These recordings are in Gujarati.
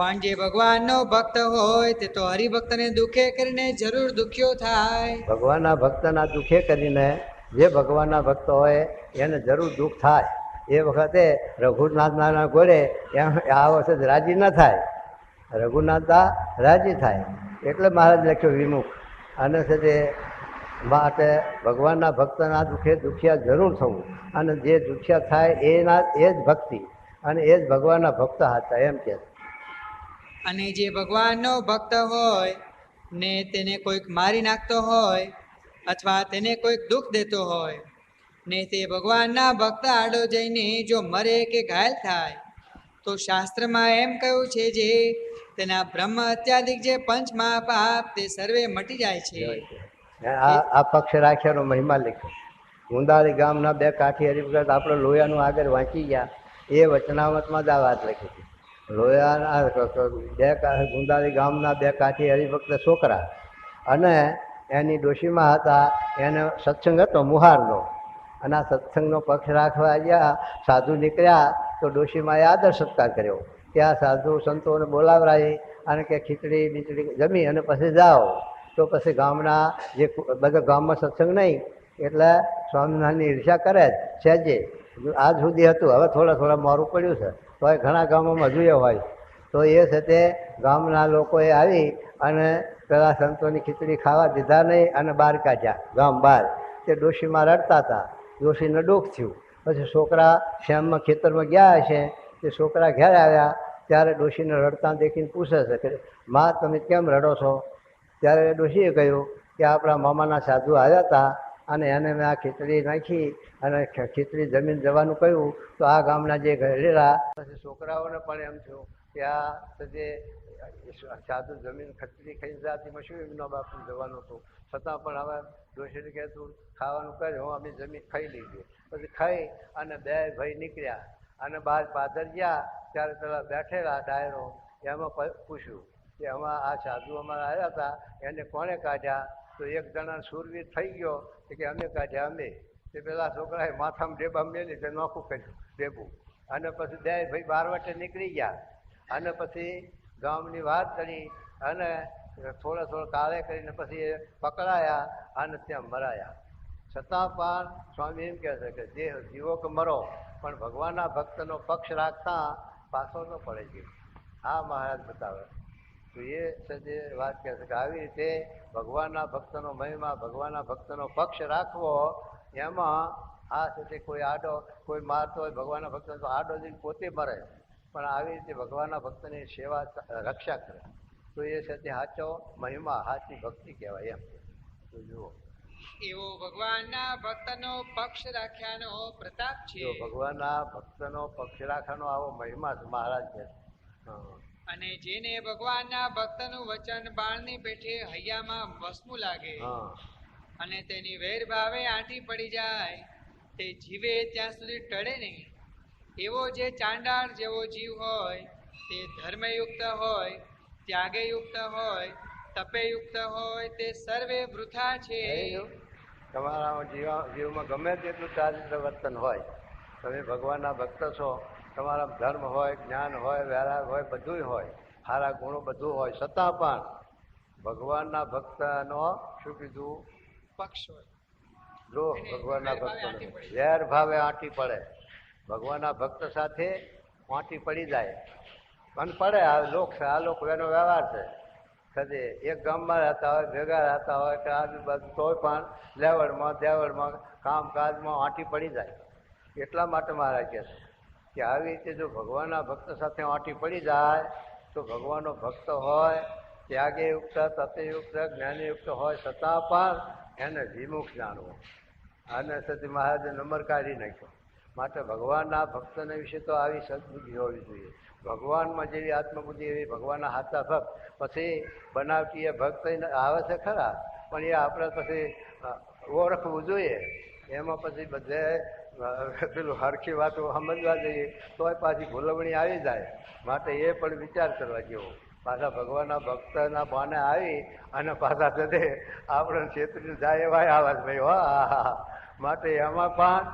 પણ જે ભગવાનનો ભક્ત હોય તે તો હરિભક્તને દુખે કરીને જરૂર દુખ્યો થાય. ભગવાનના ભક્તના દુખે કરીને જે ભગવાનના ભક્ત હોય એને જરૂર દુઃખ થાય. એ વખતે રઘુનાથના ઘોડે આ વખતે રાજી ન થાય. રઘુનાથદા રાજી થાય એટલે મહારાજ લખ્યો વિમુખ. અને છે તે માટે ભગવાનના ભક્તના દુઃખે દુખિયા જરૂર થવું. અને જે દુખિયા થાય એ જ ભક્તિ અને એ જ ભગવાનના ભક્ત હતા એમ કે. અને જે ભગવાનનો ભક્ત હોય ને તેને કોઈક મારી નાખતો હોય અથવા તેને કોઈક દુઃખ દેતો હોય ને તે ભગવાનના ભક્ત આડો જઈને જો મરે કે ઘાયલ થાય તો શાસ્ત્રમાં એમ કહ્યું છે જે તેના બ્રહ્મ અત્યાધિક જે પંચ મહાપાપ તે સર્વે મટી જાય છે. આ પક્ષ રાખ્યાનો મહિમા લખ્યો. ગુંદાળી ગામના બે કાઠી હરિભગત આપણે લોયાનું આગળ વાંચી ગયા એ વચનામતમાં જ આ વાત લખી હતી. લોયાના ગુંદાળી ગામના બે કાઠી હરિભક્ત છોકરા અને એની ડોશીમાં હતા. એને સત્સંગ હતો મુહારનો અને આ સત્સંગનો પક્ષ રાખવા ગયા. સાધુ નીકળ્યા તો ડોશીમાએ આદર સત્કાર કર્યો. ત્યાં સાધુ સંતોને બોલાવરાઈ અને કે ખીચડી બીચડી જમી અને પછી જાઓ. તો પછી ગામના જે બધા ગામમાં સત્સંગ નહીં એટલે સ્વામિનારાયણની ઈર્ષા કરે જ સહેજે. આજ સુધી હતું, હવે થોડા મોરું પડ્યું છે તો એ ઘણા ગામોમાં હજુ એ હોય. તો એ છે તે ગામના લોકોએ આવી અને પેલા સંતોની ખીચડી ખાવા દીધા નહીં અને બહાર કાઢ્યા ગામ બહાર. તે ડોશીમાં રડતા હતા. ડોશીને દુઃખ થયું. પછી છોકરા શ્યામમાં ખેતરમાં ગયા હશે. તે છોકરા ઘેર આવ્યા ત્યારે ડોશીને રડતા દેખીને પૂછે છે કે માં તમે કેમ રડો છો? ત્યારે ડોશીએ કહ્યું કે આપણા મામાના સાધુ આવ્યા હતા અને એને મેં આ ખીચડી નાખી અને ખીચડી જમીન જવાનું કહ્યું તો આ ગામના જે ઘરેલા પછી છોકરાઓને પણ એમ થયું કે આ જે સાધુ જમીન ખીચડી ખાઈ જાતીમાં શું એમનો બાપુ જવાનું હતું. છતાં પણ હવે ડોશીને કહેતું ખાવાનું કરે હું અમે જમીન ખાઈ લીધી. પછી ખાઈ અને બે ભાઈ નીકળ્યા અને બહાર પાદર ગયા ત્યારે પેલા બેઠેલા ડાયરો એમાં પૂછ્યું કે આમાં આ સાધુ અમારા આવ્યા હતા એને કોણે કાઢ્યા? તો એક જણા શૂરવીર થઈ ગયો કે અમે કાઢ્યા અમે. તે પેલા છોકરાએ માથામાં ડેબા મેલી તે નોખું કર્યું ડેબું. અને પછી બે ભાઈ બારવટે નીકળી ગયા અને પછી ગામની વાત કરી અને થોડા કાળે કરીને પછી એ પકડાયા અને ત્યાં મરાયા. છતાં પણ સ્વામી એમ કહે છે કે જે જીવો કે મરો પણ ભગવાનના ભક્તનો પક્ષ રાખતા પાછો ન પડે જીવ. આ મહારાજ બતાવે. તો એ છે જે વાત કહે છે કે આવી રીતે ભગવાનના ભક્તનો મહિમા, ભગવાનના ભક્તનો પક્ષ રાખવો. એમાં આ છે તે કોઈ આડો કોઈ મારતો હોય ભગવાનના ભક્તને તો આડો જઈને પોતે મરે, પણ આવી રીતે ભગવાનના ભક્તની સેવા રક્ષા કરે તો એ છે તે સાચો મહિમા, સાચી ભક્તિ કહેવાય. એમ તો જુઓ એવો ભગવાનના ભક્તનો પક્ષ રાખ્યાનો પ્રતાપ છે. ભગવાનના ભક્તનો પક્ષ રાખવાનો આવો મહિમા મહારાજ છે. અને જેને ભગવાનના ભક્તનું વચન બાળની પેઠે હૈયામાં વસમું લાગે અને તેની વેર ભાવે આંટી પડી જાય તે જીવે ત્યાં સુધી ટળે નહીં. એવો જે ચાંડાળ જેવો જીવ હોય તે ધર્મયુક્ત હોય, ત્યાગયુક્ત હોય, તપેયુક્ત હોય તે સર્વે વૃથા છે. તમારા જીવમાં ગમે તેટલું ચારિત્ર વર્તન હોય, તમે ભગવાનના ભક્ત છો, તમારા ધર્મ હોય, જ્ઞાન હોય, વૈરાગ હોય, બધું હોય, સારા ગુણો બધું હોય, છતાં પણ ભગવાનના ભક્તનો શું કીધું પક્ષ હોય જો ભગવાનના ભક્ત વેર ભાવે આંટી પડે. ભગવાનના ભક્ત સાથે આંટી પડી જાય અને પડે. આ લોક છે, આ લોકો એનો વ્યવહાર છે. કદી એક ગામમાં રહેતા હોય, ભેગા રહેતા હોય કે આજુબાજુ તોય પણ લેવડમાં દેવડમાં કામકાજમાં આંટી પડી જાય. એટલા માટે મારા કહે છે કે આવી રીતે જો ભગવાનના ભક્ત સાથે આંટી પડી જાય તો ભગવાનનો ભક્ત હોય, ત્યાગયુક્ત, તપયુક્ત, જ્ઞાનયુક્ત હોય, છતાં પણ એને વિમુખ જાણવો. અને સતી મહારાજે નંબર કાઢી નાખ્યો. માટે ભગવાનના ભક્તને વિશે તો આવી સદબુદ્ધિ હોવી જોઈએ. ભગવાનમાં જેવી આત્મબુદ્ધિ એવી ભગવાનના હાથા ભક્ત. પછી બનાવટી એ ભક્ત આવે છે ખરા, પણ એ આપણે પછી ઓળખવું જોઈએ. એમાં પછી બધે પેલું હરખી વાતો સમજવા જઈએ તોય પાછી ભૂલવણી આવી જાય. માટે એ પણ વિચાર કરવા જેવો. પાછા ભગવાનના ભક્તના બાને આવી અને પાછા જતે આપણે છેતરી જાય એવા આવાજ ભાઈ હા. માટે એમાં પણ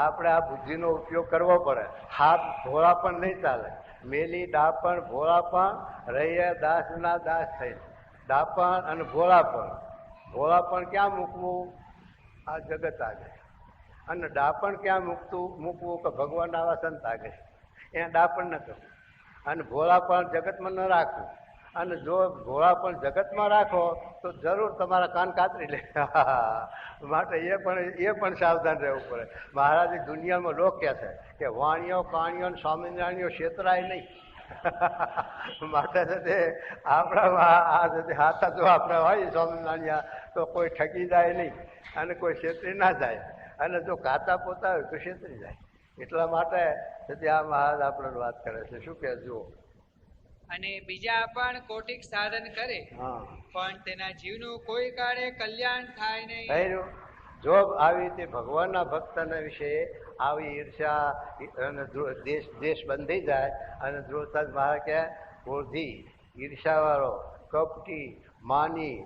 આપણે આ બુદ્ધિનો ઉપયોગ કરવો પડે. હાથ ધોળા પણ નહીં ચાલે. મેલી ડાપણ ભોળાપણ રહીએ દાસના દાસ થઈ. ડાપણ અને ભોળાપણ. ભોળાપણ ક્યાં મૂકવું? આ જગત આગળ. અને ડાપણ ક્યાં મૂકવું કે ભગવાનના આવા સંત આગળ. એને ડાપણ ન કરવું અને ભોળાપણ જગતમાં ન રાખવું. અને જો ભોળાપણ જગતમાં રાખો તો જરૂર તમારા કાન કાતરી લે. માટે એ પણ સાવધાન રહેવું પડે. મહારાજ દુનિયામાં લોક કહે છે કે વાણીઓ કાણીઓ સ્વામિનારાયણીઓ છેતરાય નહીં. માટે છે તે આપણામાં આ છે હાથા જો આપણા હોય સ્વામિનારાયણ તો કોઈ ઠગી જાય નહીં અને કોઈ છેતરી ના જાય. અને જો કાતા પોતા હોય તો છેતરી જાય. એટલા માટે આ મહારાજ આપણને વાત કરે છે. શું કે જુઓ. અને બીજા પણ કોટિક સાધન કરે પણ તેના જીવનું કોઈ કાળે કલ્યાણ થાય નહીં. જો આવી રીતે ભગવાનના ભક્તના વિશે આવી ઈર્ષ્યા અને દેશ બંધી જાય અને ધ્રુવતાજ મહારાજ કે ક્રોધી ઈર્ષ્યાવાળો કપટી માની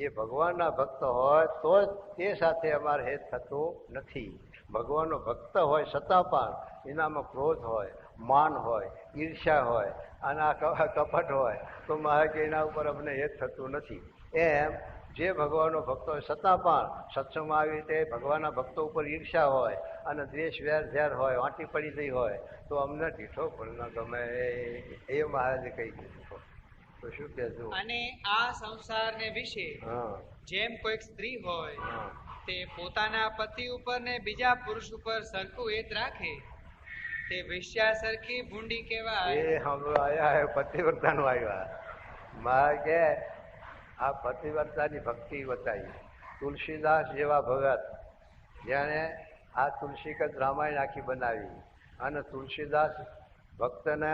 એ ભગવાનના ભક્ત હોય તો જ તે સાથે અમારે હેત થતું નથી. ભગવાનનો ભક્ત હોય છતાં પણ એનામાં ક્રોધ હોય, માન હોય, ઈર્ષ્યા હોય અને આ કપટ હોય તો મારે કે એના ઉપર અમને હેત થતું નથી. એમ જે ભગવાનનો ભક્તો હોય છતાં પણ સત્સંગમાં આવી રીતે ભગવાનના ભક્તો ઉપર ઈર્ષ્યા હોય અને દ્વેષ વેર ઝેર હોય, વાંટી પડી ગઈ હોય તો અમને ઢીઠો પણ ન ગમે. એ મહારાજે કહી દીધું. તો શું કહેશું. અને આ સંસારને વિશે જેમ કોઈક સ્ત્રી હોય તે પોતાના પતિ ઉપર ને બીજા પુરુષ ઉપર સરખું હેત રાખે તે વેશ્યા સરખી ભૂંડી કહેવાય. એ હમણાં આયા પતિવ્રતાનું આવ્યા. મારે કે આ પતિવ્રતાની ભક્તિ બતાવી. તુલસીદાસ જેવા ભગત જેણે આ તુલસીકદ રામાયણ આખી બનાવી અને તુલસીદાસ ભક્તને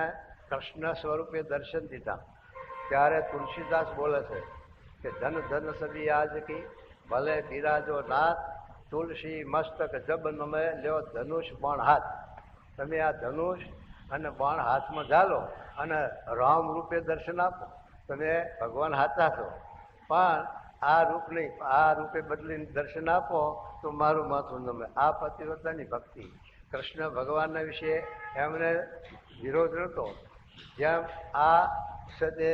કૃષ્ણ સ્વરૂપે દર્શન દીધા. ત્યારે તુલસીદાસ બોલે છે કે ધન ધન સદી આજ કી ભલે બિરાજો નાથ તુલસી મસ્તક જબ નમે લ્યો ધનુષ બાણ હાથ. તમે આ ધનુષ અને બાણ હાથમાં ઝાલો અને રામ રૂપે દર્શન આપો. તમે ભગવાન હાથા છો પણ આ રૂપ નહીં, આ રૂપે બદલીને દર્શન આપો તો મારું માથું નમે. આ પતિવ્રતાની ભક્તિ. કૃષ્ણ ભગવાનના વિશે એમને વિરોધ નહોતો. જેમ આ સદે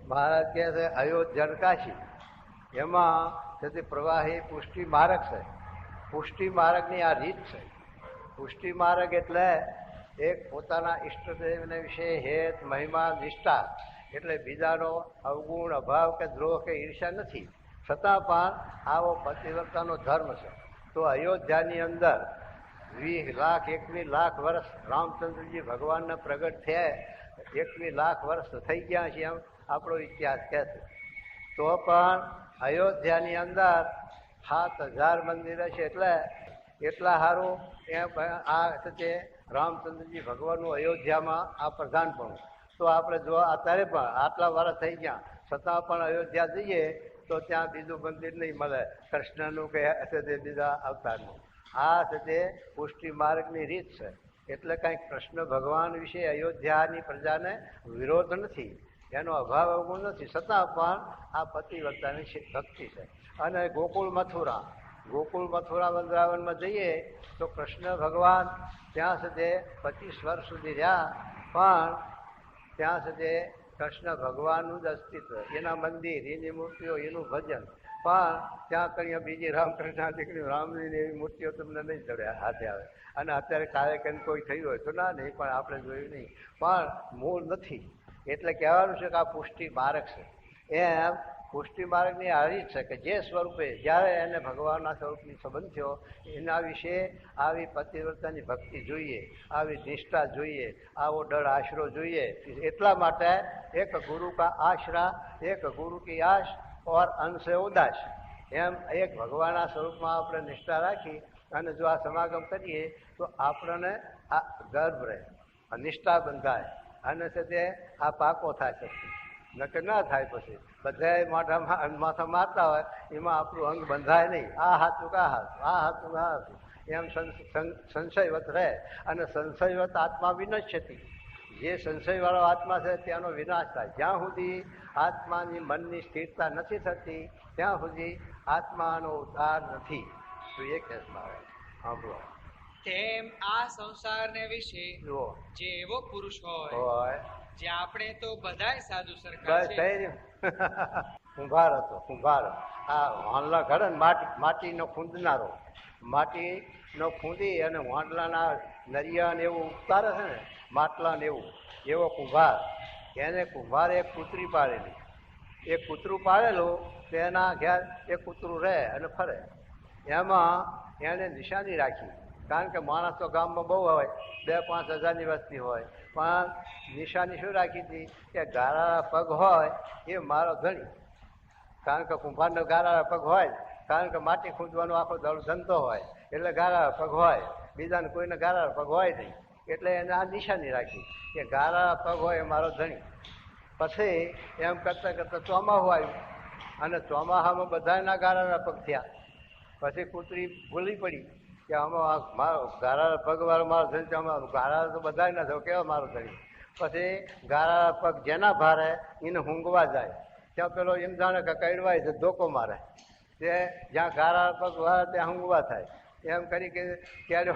મહારાજ કહે છે અયોધ્યા કાશી એમાં સદે પ્રવાહી પુષ્ટિ માર્ગ છે. પુષ્ટિ માર્ગની આ રીત છે. પુષ્ટિ માર્ગ એટલે એક પોતાના ઈષ્ટદેવને વિશે હેત મહિમા નિષ્ઠા એટલે બીજાનો અવગુણ અભાવ કે દ્રોહ કે ઈર્ષા નથી. છતાં પણ આવો પતિવ્રતાનો ધર્મ છે. તો અયોધ્યાની અંદર 20 લાખ 21 લાખ વર્ષ રામચંદ્રજી ભગવાનને પ્રગટ થયા. 21 લાખ વર્ષ થઈ ગયા છે એમ આપણો ઇતિહાસ કહે છે. તો પણ અયોધ્યાની અંદર 7000 મંદિર છે. એટલે એટલા સારું આ છે રામચંદ્રજી ભગવાનનું અયોધ્યામાં આ પ્રધાનપણું. તો આપણે જો અત્યારે પણ આટલા વર્ષ થઈ ગયા છતાં પણ અયોધ્યા જઈએ તો ત્યાં બીજું મંદિર નહીં મળે કૃષ્ણનું કે છે બીજા અવતારનું. આ છે તે પુષ્ટિ માર્ગની રીત છે. એટલે કંઈક કૃષ્ણ ભગવાન વિશે અયોધ્યાની પ્રજાને વિરોધ નથી, એનો અભાવ અવગુણ નથી. છતાં પણ આ પતિવ્રતાની ભક્તિ છે. અને ગોકુળ મથુરા વૃંદાવનમાં જઈએ તો કૃષ્ણ ભગવાન ત્યાં સુધી 25 વર્ષ સુધી રહ્યા પણ ત્યાં સુધી કૃષ્ણ ભગવાનનું જ અસ્તિત્વ, એના મંદિર, એની મૂર્તિઓ, એનું ભજન. પણ ત્યાં કંઈ બીજી રામકૃષ્ણ દીકરી રામજીની એવી મૂર્તિઓ તમને નહીં જડે હાથે આવે. અને અત્યારે કાર્યક્રમ કોઈ થયું હોય તો ના નહીં પણ આપણે જોયું નહીં. પણ મૂળ નથી. એટલે કહેવાનું છે કે આ પુષ્ટિ માર્ગ છે. એમ પુષ્ટિ માર્ગની આ રીત છે કે જે સ્વરૂપે જ્યારે એને ભગવાનના સ્વરૂપની સંબંધ થયો એના વિશે આવી પતિવ્રતાની ભક્તિ જોઈએ, આવી નિષ્ઠા જોઈએ, આવો ડર આશરો જોઈએ. એટલા માટે એક ગુરુ કા આશરા એક ગુરુ કી આશ ઓર અંશે ઉદાસ. એમ એક ભગવાનના સ્વરૂપમાં આપણે નિષ્ઠા રાખી અને જો આ સમાગમ કરીએ તો આપણને આ ગર્વ રહે, નિષ્ઠા બંધાય અને તે આ પાકો થાય છે. નકર ના થાય પછી બધા માથા મારતા હોય એમાં આપણું અંગ બંધાય નહીં. આ હાથું કા હાથ, આ હાથું કા હાથું એમ સંશયવત રહે. અને સંશયવત આત્મા વિનશ્યતિ. જે સંશયવાળો આત્મા છે તેનો વિનાશ થાય. જ્યાં સુધી આત્માની મનની સ્થિરતા નથી થતી ત્યાં સુધી આત્માનો ઉદ્ધાર નથી. તો એ કેસમાં આવે. સાંભળો. તેમ આ સંસારને વિશે જુઓ જે એવો પુરુષ હોય હોય જે આપણે તો બધાય સાધુ સરખા બસ છે. થઈ રહ્યું. કુંભાર હતો કુંભાર. આ વાંદલા ઘડે ને માટીનો ખૂંદનારો, માટીનો ખૂંદી અને વાંદલાના નરિયા ને એવું ઉતારે છે ને, માટલા ને એવું, એવો કુંભાર. એને કુંભારે એક કૂતરી પાડેલી. એ કૂતરું પાડેલું તેના ઘેર એ કૂતરું રહે અને ફરે. એમાં એને નિશાની રાખી, કારણ કે માણસ તો ગામમાં બહુ હોય, 2-5 હજારની વસ્તી હોય, પણ નિશાની શું રાખી હતી કે ગાળા પગ હોય એ મારો ધણી. કારણ કે કુંભારનો ગાળા પગ હોય, કારણ કે માટી ખૂંદવાનો આખો ધંધો હોય, એટલે ગાળા પગ હોય. બીજાને કોઈને ગાળા પગ હોય નહીં, એટલે એને આ નિશાની રાખી કે ગાળા પગ હોય એ મારો ધણી. પછી એમ કરતા કરતા ચોમાસું આવ્યું અને ચોમાસામાં બધાના ગાળાના પગ થયા. પછી કૂતરી ભૂલી પડી કે આમાં મારો ગાળા પગ વાળો મારો ધણી છે, આમાં ગાળા તો બધા ના થયો, કેવો મારો ધણી. પછી ગાળા પગ જેના ભારે એને ઊંઘવા જાય, ત્યાં પેલો એમ જાણે કે કડવાય છે, ધોકો મારે. તે જ્યાં ગાળા પગ વાળે ત્યાં ઊંઘવા થાય. એમ કરી કે ક્યારે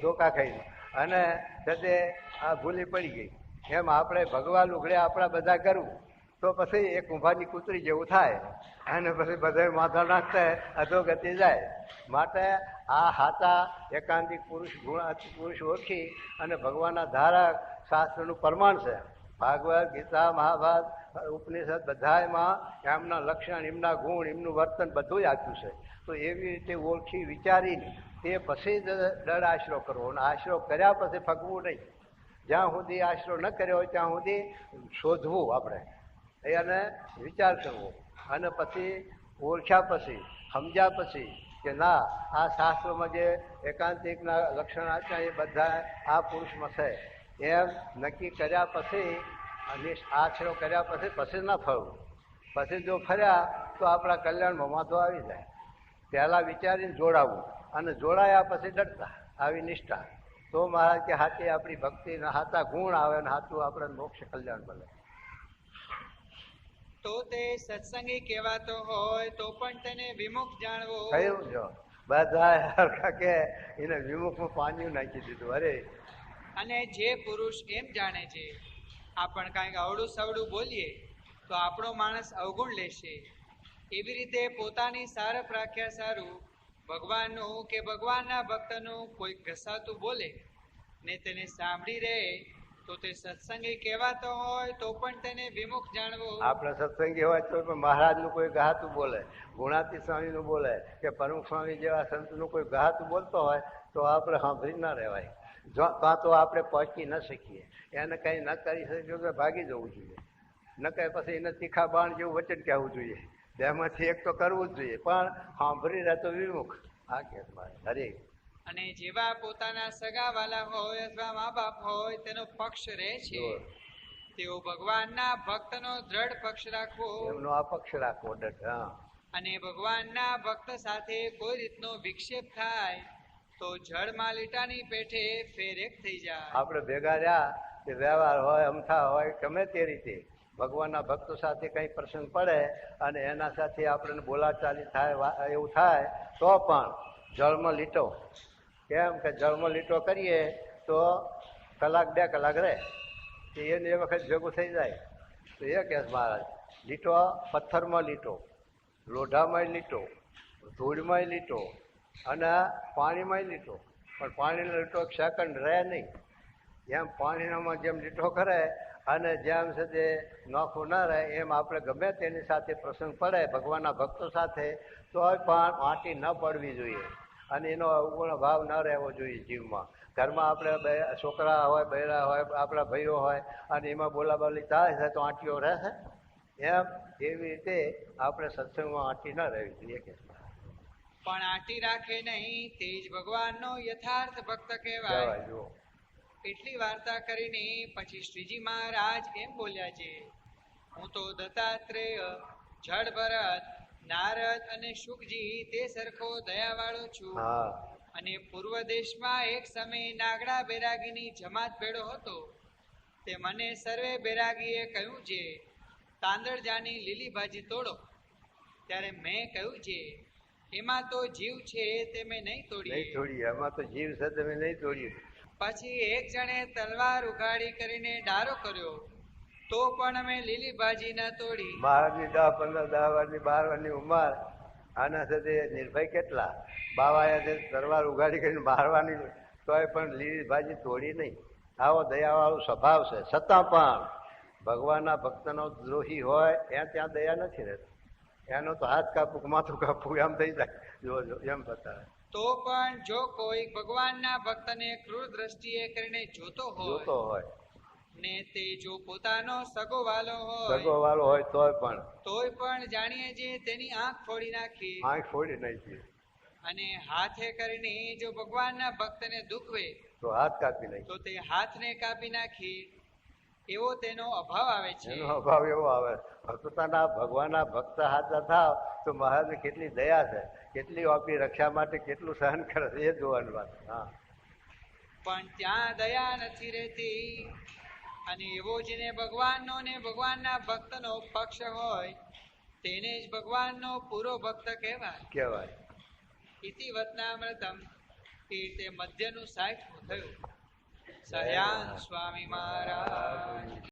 ધોકા ખાઈને અને તે આ ભૂલી પડી ગઈ. એમ આપણે ભગવાન ઉઘડે આપણા બધા કરવું તો પછી એ કુંભારની કૂતરી જેવું થાય અને પછી બધા માથા નાખતા અધોગતિ જાય. માટે આ હાચા એકાંતિક પુરુષ ઓળખી અને ભગવાનના ધારક શાસ્ત્રનું પ્રમાણ છે. ભાગવત, ગીતા, મહાભારત, ઉપનિષદ બધામાં એમના લક્ષણ, એમના ગુણ, એમનું વર્તન બધું જ આપ્યું છે. તો એવી રીતે ઓળખી વિચારીને તે પછી જ દળ આશરો કરવો, અને આશરો કર્યા પછી ફગવું નહીં. જ્યાં સુધી આશરો ન કર્યો હોય ત્યાં સુધી શોધવું આપણે, એને વિચાર કરવો, અને પછી ઓળખ્યા પછી સમજ્યા પછી કે ના આ શાસ્ત્રોમાં જે એકાંતિકના લક્ષણ આપ્યા એ બધા આ પુરુષમાં છે, એમ નક્કી કર્યા પછી અને આશરો કર્યા પછી ના ફરવું. પછી જો ફર્યા તો આપણા કલ્યાણમાં વાંધો આવી જાય. પહેલાં વિચારીને જોડાવવું, અને જોડાયા પછી ડરતા, આવી નિષ્ઠા. તો મહારાજ કે હાથી આપણી ભક્તિના હાથા ગુણ આવે ને હાથું આપણે મોક્ષ કલ્યાણ બને. તો તે સત્સંગી કહેવાતો હોય તો પણ તેને વિમુખ જાણવો. કયું જો બધા કે એને વિમુખમાં પાણી નાખી દીધું. અરે અને જે પુરુષ એમ જાણે છે આપણ કાંઈક અવળું સવડું બોલીએ તો આપણો માણસ અવગુણ લેશે, એવી રીતે પોતાની સારપ રાખ્યા સારું ભગવાનનું કે ભગવાનના ભક્તનું કોઈ ઘસાતું બોલે ને તેને સાંભળી રહે તો તે સત્સંગી કહેવાતો હોય તો પણ તેને વિમુખ જાણવો. આપણે સત્સંગી હોય તો પણ મહારાજનું કોઈ ગહાતું બોલે, ગુણાતી સ્વામીનું બોલે કે પ્રમુખ સ્વામી જેવા સંતનું કોઈ ગહાતું બોલતો હોય તો આપણે સાંભળી ના રહેવાય. જો કાં તો આપણે પહોંચી ન શકીએ, એને કંઈ ન કરી શકીએ તો ભાગી જવું જોઈએ, ન કહે પછી એને તીખા બાણ જેવું વચન કહેવું જોઈએ. બેમાંથી એક તો કરવું જ જોઈએ, પણ સાંભળી રહે તો વિમુખ. આ કે હરે. અને જેવા પોતાના સગા વાલા હોય અથવા મા બાપ હોય તેનો પક્ષ રહે છે તેઓ ભગવાનના ભક્તનો દ્રઢ પક્ષ રાખવો, એમનો આ પક્ષ રાખવો ડટ. અને ભગવાનના ભક્ત સાથે કોઈ રીતનો વિક્ષેપ થાય તો જળમાં લીટાની પેઠે ફેર એક થઈ જાય. આપણે ભેગા રહ્યા તે વ્યવહાર હોય, અમથા હોય, ગમે તે રીતે ભગવાનના ભક્તો સાથે કંઈ પ્રસંગ પડે અને એના સાથે આપણને બોલાચાલી થાય, એવું થાય તો પણ જળમાં લીટો. કેમ કે જળમાં લીટો કરીએ તો 1-2 કલાક રહે, એને એ વખત ભેગું થઈ જાય. તો એ કહે મહારાજ લીટો પથ્થરમાં લીટો, લોઢામાં લીટો, ધૂળમાં લીટો અને પાણીમાં લીટો, પણ પાણીનો લીટો 1 સેકન્ડ રહે નહીં. એમ પાણીનામાં જેમ લીટો કરે અને જેમ છે તે નોખું ન રહે, એમ આપણે ગમે તેની સાથે પ્રસંગ પડે ભગવાનના ભક્તો સાથે તો પણ માટી ન પડવી જોઈએ અને એનો અવગુણ ભાવ ન રહેવો જોઈએ જીવમાં. ઘરમાં આપણે છોકરા હોય, બૈરા હોય, આપણા ભાઈઓ હોય અને એમાં બોલાબોલી થાય છે તો આંટીઓ રહેશે. એમ એવી રીતે આપણે સત્સંગમાં આંટી ન રહેવી જોઈએ. પણ આંટી રાખે નહીં તે જ ભગવાનનો યથાર્થ ભક્ત કહેવાય. એટલી વાર્તા કરીને પછી શ્રીજી મહારાજ એમ બોલ્યા છે, હું તો દત્તાત્રેય, જળ ભરત, નારદ અને શુકજી તે સરખો દયાવાળો છું. અને પૂર્વ દેશમાં એક સમયે નાગડા બેરાગીની જમાત ભેળો હતો. તે મને સર્વે બેરાગીએ કહ્યું છે તાંદળજાની લીલી ભાજી તોડો. ત્યારે મેં કહ્યું છે એમાં તો જીવ છે તે મેં નહીં નહીં તોડી. તોડી, એમાં તો જીવ છે તમે નહીં તોડ્યું. પછી એક જણે તલવાર ઉગાડી કરીને ડારો કર્યો તો પણ અમે લીલી ભાજી ન તોડી. મહારાજની 10, 15, 10 વર્ષની 12 વર્ષની ઉંમર, આના સાથે નિર્ભય કેટલા બાવાયા છે, તરવાર ઉગાડી કરીને મારવાની, તોય પણ લીલી ભાજી તોડી નહીં. આવો દયાવાળો સ્વભાવ છે. છતાં પણ ભગવાનના ભક્તનો દ્રોહી હોય ત્યાં દયા નથી રહેતી. એનો તો હાથ કાપવું કે માથું કાપવું એમ થઈ જાય. જો એમ બતાવે. તો પણ જો કોઈ ભગવાનના ભક્તને ક્રૂર દ્રષ્ટિએ કરીને જોતો જોતો હોય હોય, ને તે જો પોતાનો સગો વાલો સગો હોય વાળો હોય તોય પણ જાણીએ જે તેની આંખ ફોડી નાખી. આંખ ફોડી નાખી, અને હાથે કરીને જો ભગવાનના ભક્તને દુખવે તો હાથ કાપી નાખી. તો તે હાથને કાપી નાખી. એવો તેનો અભાવ આવે છે. એનો અભાવ એવો આવે. ભક્તતાના ભગવાનના ભક્ત હાથા થાવ તો મહારાજને કેટલી દયા છે, કેટલી આપણી રક્ષા માટે કેટલું સહન કરે છે, એ જોવાની વાત. હા, પણ ત્યાં દયા નથી રહેતી. અને એવો જેને ભગવાનનો ને ભગવાનના ભક્તનો પક્ષ હોય તેને જ ભગવાનનો પૂરો ભક્ત કહેવાય. કહેવાય. ઇતિ વતનામૃતમ એ રીતે મધ્યનું 60મું થયું. સહયાન સ્વામી મહારાજ.